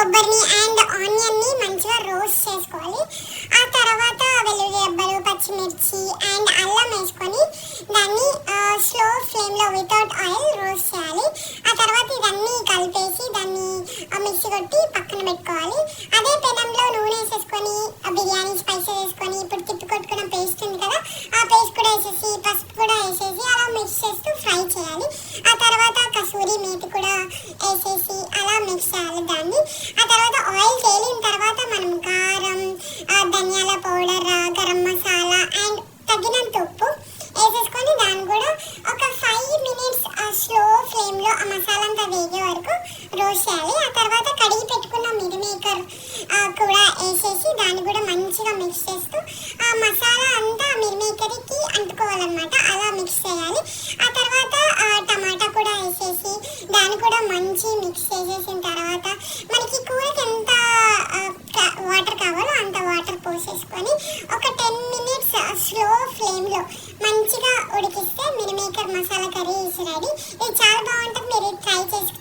కొబ్బరిని అండ్ ఆనియన్ని మంచిగా రోస్ట్ చేసుకోవాలి. ఆ తర్వాత వెల్లుల్లి రెబ్బలు, పచ్చిమిర్చి అండ్ అల్లం వేసుకొని దాన్ని స్లో ఫ్లేమ్లో వితౌట్ ఆయిల్ రోస్ట్ చేయాలి. ఆ తర్వాత ఇవన్నీ కలిపేసి దాన్ని మిక్సీ కొట్టి పక్కన పెట్టుకోవాలి. అదే పెనంలో నూనె వేసేసుకొని బిర్యానీ స్పైసెస్ వేసుకొని ఇప్పుడు తిప్పి కొట్టుకున్న పేస్ట్ ఉంది కదా, ఆ పేస్ట్ కూడా వేసేసి పసుపు కూడా వేసేసి అలా మిక్స్ చేస్తూ ఫ్రై చేయాలి. ఆ తర్వాత కసూరి మేతి కూడా వేసేసి అలా మిక్స్ చేయాలి దాన్ని. ఆ తర్వాత ఆయిల్ తేలిన తర్వాత మనం కారం, ధనియాల పౌడర్, గరం మసాలా అండ్ తగినంత ఉప్పు వేసేసుకొని దాన్ని కూడా ఒక 5 minutes స్లో ఫ్లేమ్లో ఆ మసాలా అంతా వేగే వరకు రోస్ట్ చేయాలి. ఆ తర్వాత కడిగి పెట్టుకున్న మిల్ మేకర్ కూడా వేసేసి దాన్ని కూడా మంచిగా మిక్స్ చేస్తూ ఆ మసాలా అంతా మిల్ మేకర్కి అంటుకోవాలన్నమాట, అలా మిక్స్ చేయాలి. ఆ తర్వాత టమాటా కూడా వేసేసి దాన్ని కూడా మంచి మిక్స్ చేసేసిన తర్వాత మనకి కూరకి ఎంత వాటర్ కావాలో అంత వాటర్ పోసేసుకొని ఒక 10 minutes స్లో ఫ్లేమ్లో మంచిగా ఉడికిస్తే మిల్ మేకర్ మసాలా కర్రీ రెడీ. ఇది చాలా బాగుంటుంది, మీరు ట్రై చేసి